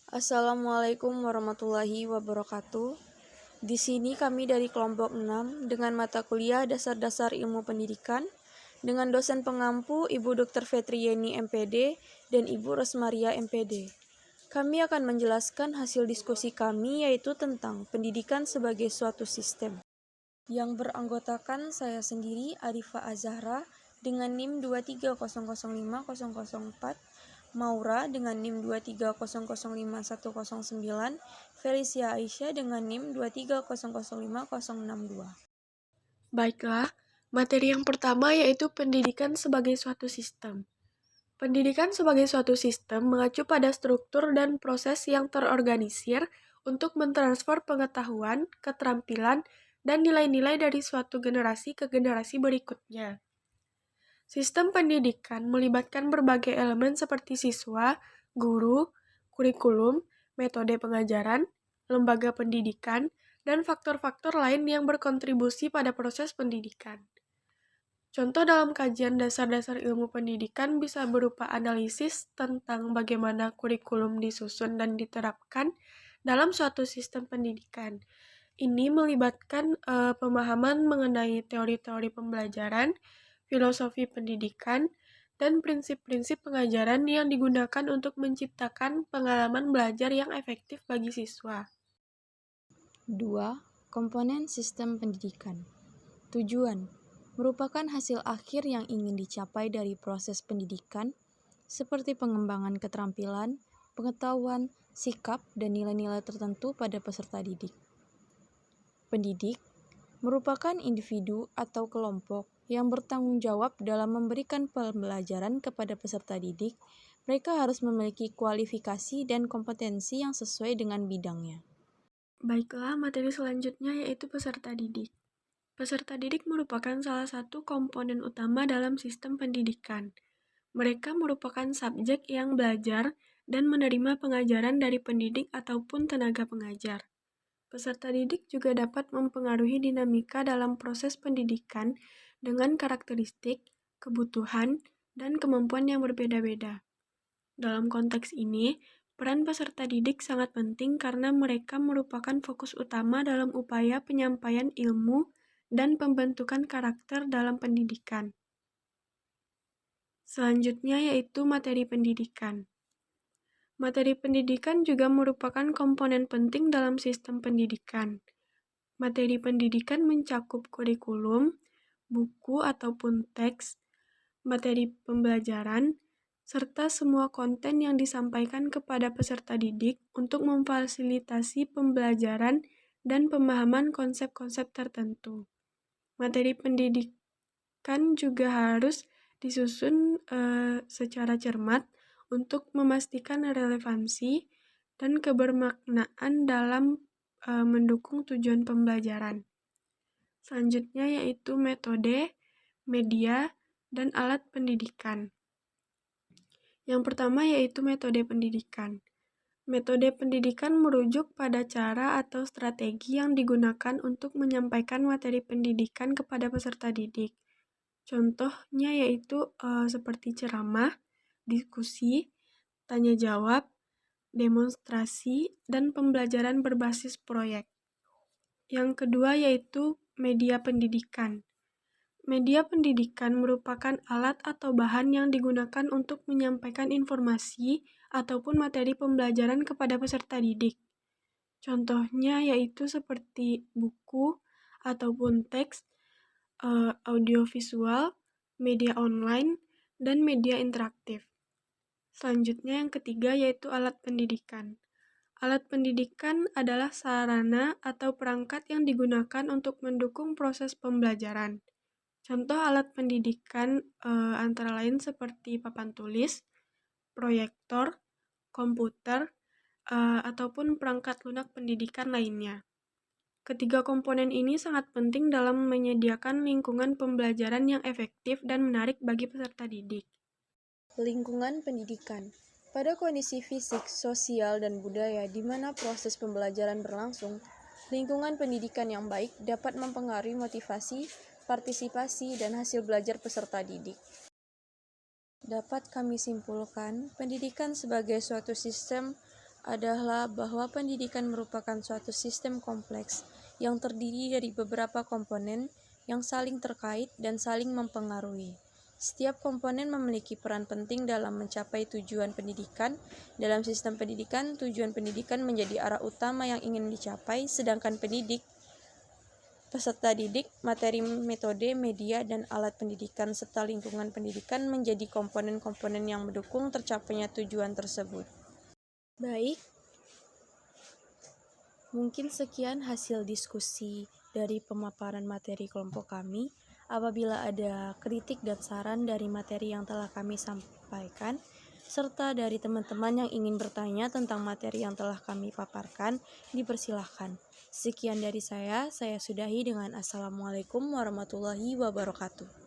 Assalamualaikum warahmatullahi wabarakatuh. Di sini kami dari kelompok 6 dengan mata kuliah Dasar-Dasar Ilmu Pendidikan dengan dosen pengampu Ibu Dr. Fetrieni MPD dan Ibu Rosmaria MPD. Kami akan menjelaskan hasil diskusi kami yaitu tentang pendidikan sebagai suatu sistem. Yang beranggotakan saya sendiri Arifa Azahra dengan NIM 230050004, Maura dengan NIM 230051109, Felicia Aisyah dengan NIM 230050062. Baiklah, materi yang pertama yaitu pendidikan sebagai suatu sistem. Pendidikan sebagai suatu sistem mengacu pada struktur dan proses yang terorganisir untuk mentransfer pengetahuan, keterampilan, dan nilai-nilai dari suatu generasi ke generasi berikutnya. Sistem pendidikan melibatkan berbagai elemen seperti siswa, guru, kurikulum, metode pengajaran, lembaga pendidikan, dan faktor-faktor lain yang berkontribusi pada proses pendidikan. Contoh dalam kajian dasar-dasar ilmu pendidikan bisa berupa analisis tentang bagaimana kurikulum disusun dan diterapkan dalam suatu sistem pendidikan. Ini melibatkan pemahaman mengenai teori-teori pembelajaran, filosofi pendidikan, dan prinsip-prinsip pengajaran yang digunakan untuk menciptakan pengalaman belajar yang efektif bagi siswa. 2. Komponen sistem pendidikan. Tujuan merupakan hasil akhir yang ingin dicapai dari proses pendidikan, seperti pengembangan keterampilan, pengetahuan, sikap, dan nilai-nilai tertentu pada peserta didik. Pendidik merupakan individu atau kelompok yang bertanggung jawab dalam memberikan pembelajaran kepada peserta didik. Mereka harus memiliki kualifikasi dan kompetensi yang sesuai dengan bidangnya. Baiklah, materi selanjutnya yaitu peserta didik. Peserta didik merupakan salah satu komponen utama dalam sistem pendidikan. Mereka merupakan subjek yang belajar dan menerima pengajaran dari pendidik ataupun tenaga pengajar. Peserta didik juga dapat mempengaruhi dinamika dalam proses pendidikan dengan karakteristik, kebutuhan, dan kemampuan yang berbeda-beda. Dalam konteks ini, peran peserta didik sangat penting karena mereka merupakan fokus utama dalam upaya penyampaian ilmu dan pembentukan karakter dalam pendidikan. Selanjutnya yaitu materi pendidikan. Materi pendidikan juga merupakan komponen penting dalam sistem pendidikan. Materi pendidikan mencakup kurikulum, buku ataupun teks, materi pembelajaran, serta semua konten yang disampaikan kepada peserta didik untuk memfasilitasi pembelajaran dan pemahaman konsep-konsep tertentu. Materi pendidikan juga harus disusun secara cermat untuk memastikan relevansi dan kebermaknaan dalam mendukung tujuan pembelajaran. Selanjutnya yaitu metode, media, dan alat pendidikan. Yang pertama yaitu metode pendidikan. Metode pendidikan merujuk pada cara atau strategi yang digunakan untuk menyampaikan materi pendidikan kepada peserta didik. Contohnya yaitu seperti ceramah, diskusi, tanya jawab, demonstrasi, dan pembelajaran berbasis proyek. Yang kedua yaitu media pendidikan. Media pendidikan merupakan alat atau bahan yang digunakan untuk menyampaikan informasi ataupun materi pembelajaran kepada peserta didik. Contohnya yaitu seperti buku ataupun teks, audiovisual, media online, dan media interaktif. Selanjutnya yang ketiga yaitu alat pendidikan. Alat pendidikan adalah sarana atau perangkat yang digunakan untuk mendukung proses pembelajaran. Contoh alat pendidikan antara lain seperti papan tulis, proyektor, komputer, ataupun perangkat lunak pendidikan lainnya. Ketiga komponen ini sangat penting dalam menyediakan lingkungan pembelajaran yang efektif dan menarik bagi peserta didik. Lingkungan pendidikan. Pada kondisi fisik, sosial, dan budaya di mana proses pembelajaran berlangsung, lingkungan pendidikan yang baik dapat mempengaruhi motivasi, partisipasi, dan hasil belajar peserta didik. Dapat kami simpulkan, pendidikan sebagai suatu sistem adalah bahwa pendidikan merupakan suatu sistem kompleks yang terdiri dari beberapa komponen yang saling terkait dan saling mempengaruhi. Setiap komponen memiliki peran penting dalam mencapai tujuan pendidikan. Dalam sistem pendidikan, tujuan pendidikan menjadi arah utama yang ingin dicapai, sedangkan peserta didik, materi, metode, media, dan alat pendidikan, serta lingkungan pendidikan menjadi komponen-komponen yang mendukung tercapainya tujuan tersebut. Baik, mungkin sekian hasil diskusi dari pemaparan materi kelompok kami. Apabila ada kritik dan saran dari materi yang telah kami sampaikan, serta dari teman-teman yang ingin bertanya tentang materi yang telah kami paparkan, dipersilahkan. Sekian dari saya sudahi dengan Assalamualaikum warahmatullahi wabarakatuh.